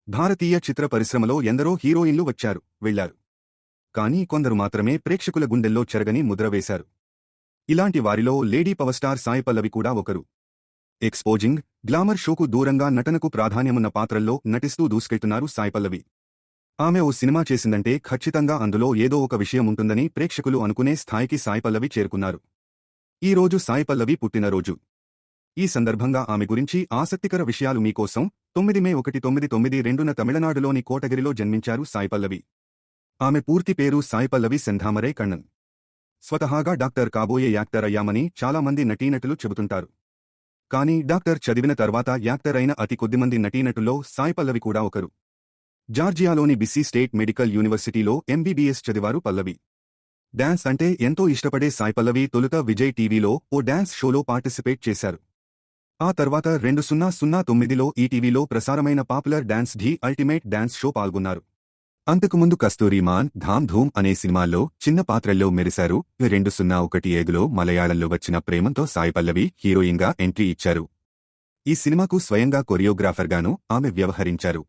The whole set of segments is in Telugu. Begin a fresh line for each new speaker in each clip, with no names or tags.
భారతీయ చిత్ర పరిశ్రమలో ఎందరో హీరోయిన్లు వచ్చారు, వెళ్లారు. కానీ కొందరు మాత్రమే ప్రేక్షకుల గుండెల్లో చెరగని ముద్ర వేశారు. ఇలాంటి వారిలో lady power star Sai Pallavi కూడా ఒకరు. ఎక్స్పోజింగ్, గ్లామర్ షోకు దూరంగా నటనకు ప్రాధాన్యమున్న పాత్రల్లో నటిస్తూ దూసుకెళ్తున్నారు సాయి పల్లవి. ఆమె ఓ సినిమా చేసిందంటే ఖచ్చితంగా అందులో ఏదో ఒక విషయం ఉంటుందని ప్రేక్షకులు అనుకునే స్థాయికి సాయి పల్లవి చేరుకున్నారు. ఈ రోజు సాయి పల్లవి పుట్టినరోజు. ఈ సందర్భంగా ఆమె గురించి ఆసక్తికర విషయాలు మీకోసం. 9 మే 1992న తమిళనాడులోని కోటగిరిలో జన్మించారు సాయి పల్లవి. ఆమె పూర్తి పేరు సాయి పల్లవి సెంధామరై కണ്ണన్. స్వతహాగా డాక్టర్ కాబోయే యాక్టర్ అయ్యామని చాలామంది నటీనటులు చెబుతుంటారు. కానీ డాక్టర్ చదివిన తర్వాత యాక్టర్ అయిన అతి కొద్దిమంది నటీనటుల్లో సాయి పల్లవి కూడా ఒకరు. జార్జియాలోని బిస్సీ స్టేట్ మెడికల్ యూనివర్సిటీలో ఎంబీబీఎస్ చదివారు పల్లవి. డాన్స్ అంటే ఎంతో ఇష్టపడే సాయి పల్లవి తొలుత విజయ్ టీవీలో ఓ డాన్స్ షోలో పార్టిసిపేట్ చేశారు. ఆ తర్వాత 2009లో ఈటీవీలో ప్రసారమైన పాపులర్ డాన్స్ ఢీ అల్టిమేట్ డాన్స్ షో పాల్గొన్నారు. అంతకుముందు కస్తూరి మాన్, ధామ్ ధూమ్ అనే సినిమాల్లో చిన్న పాత్రల్లో మెరిశారు. 2017లో మలయాళంలో వచ్చిన ప్రేమంతో సాయి పల్లవి హీరోయిన్గా ఎంట్రీ ఇచ్చారు. ఈ సినిమాకు స్వయంగా కొరియోగ్రాఫర్గానూ ఆమె వ్యవహరించారు.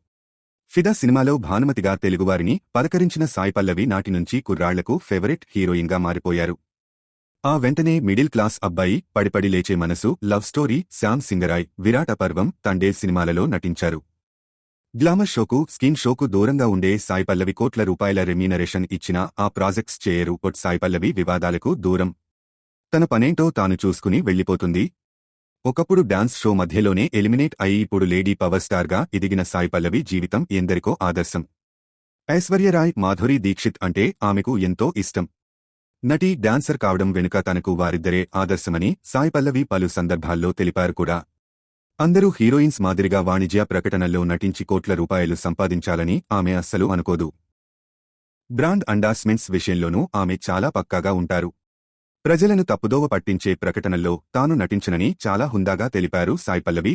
ఫిదా సినిమాలో భానుమతిగా తెలుగువారిని పలకరించిన సాయి పల్లవి నాటి నుంచి కుర్రాళ్లకు ఫేవరెట్ హీరోయిన్గా మారిపోయారు. ఆ వెంటనే మిడిల్ క్లాస్ అబ్బాయి, పడిపడి లేచే మనసు, లవ్ స్టోరీ, శ్యామ్ సింగరాయ్, విరాట పర్వం, తండేల్ సినిమాలలో నటించారు. గ్లామర్ షోకు, స్కిన్ షోకు దూరంగా ఉండే సాయి పల్లవి కోట్ల రూపాయల రెమ్యూనరేషన్ ఇచ్చినా ఆ ప్రాజెక్ట్స్ చేయరు. సాయి పల్లవి వివాదాలకు దూరం. తన పనేంటో తాను చూసుకుని వెళ్లిపోతుంది. ఒకప్పుడు డాన్స్ షో మధ్యలోనే ఎలిమినేట్ అయి ఇప్పుడు లేడీ పవర్ స్టార్గా ఎదిగిన సాయి పల్లవి జీవితం ఎందరికో ఆదర్శం. ఐశ్వర్యరాయ్, మాధురీ దీక్షిత్ అంటే ఆమెకు ఎంతో ఇష్టం. నటి, డాన్సర్ కావడం వెనుక తనకు వారిద్దరే ఆదర్శమని సాయి పల్లవి పలు సందర్భాల్లో తెలిపారు కూడా. అందరూ హీరోయిన్స్ మాదిరిగా వాణిజ్య ప్రకటనల్లో నటించి కోట్ల రూపాయలు సంపాదించాలని ఆమె అస్సలు అనుకోదు. బ్రాండ్ అండార్స్మెంట్స్ విషయంలోనూ ఆమె చాలా పక్కాగా ఉంటారు. ప్రజలను తప్పుదోవ పట్టించే ప్రకటనల్లో తాను నటించనని చాలా హుందాగా తెలిపారు సాయి పల్లవి.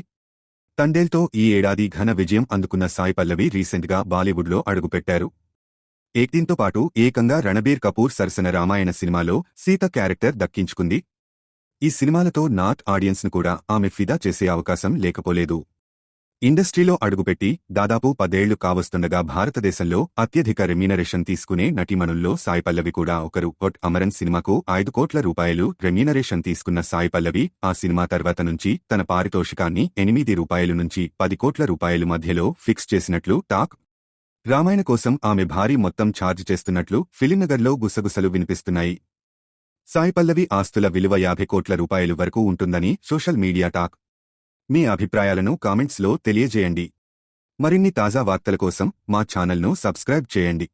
తండేల్తో ఈ ఏడాది ఘన విజయం అందుకున్న సాయి పల్లవి రీసెంట్గా బాలీవుడ్లో అడుగుపెట్టారు. ఏక్దిన్తో పాటు ఏకంగా రణబీర్ కపూర్ సరసన రామాయణ సినిమాలో సీత క్యారెక్టర్ దక్కించుకుంది. ఈ సినిమాలతో నార్త్ ఆడియన్స్ను కూడా ఆమె ఫిదా చేసే అవకాశం లేకపోలేదు. ఇండస్ట్రీలో అడుగుపెట్టి దాదాపు 10 ఏళ్లు కావస్తుండగా భారతదేశంలో అత్యధిక రెమ్యూనరేషన్ తీసుకునే నటీమణుల్లో సాయి పల్లవి కూడా ఒకరు. అమరన్ సినిమాకు 5 కోట్ల రూపాయలు రెమ్యూనరేషన్ తీసుకున్న సాయి పల్లవి ఆ సినిమా తర్వాత నుంచి తన పారితోషికాన్ని 8 రూపాయలు నుంచి 10 కోట్ల రూపాయలు మధ్యలో ఫిక్స్ చేసినట్లు టాక్. రామాయణ కోసం ఆమె భారీ మొత్తం ఛార్జ్ చేస్తున్నట్లు ఫిలింనగర్లో గుసగుసలు వినిపిస్తున్నాయి. సాయి పల్లవి ఆస్తుల విలువ 50 కోట్ల రూపాయలు వరకు ఉంటుందని సోషల్ మీడియా టాక్. మీ అభిప్రాయాలను కామెంట్స్లో తెలియజేయండి. మరిన్ని తాజా వార్తల కోసం మా ఛానల్ను సబ్స్క్రైబ్ చేయండి.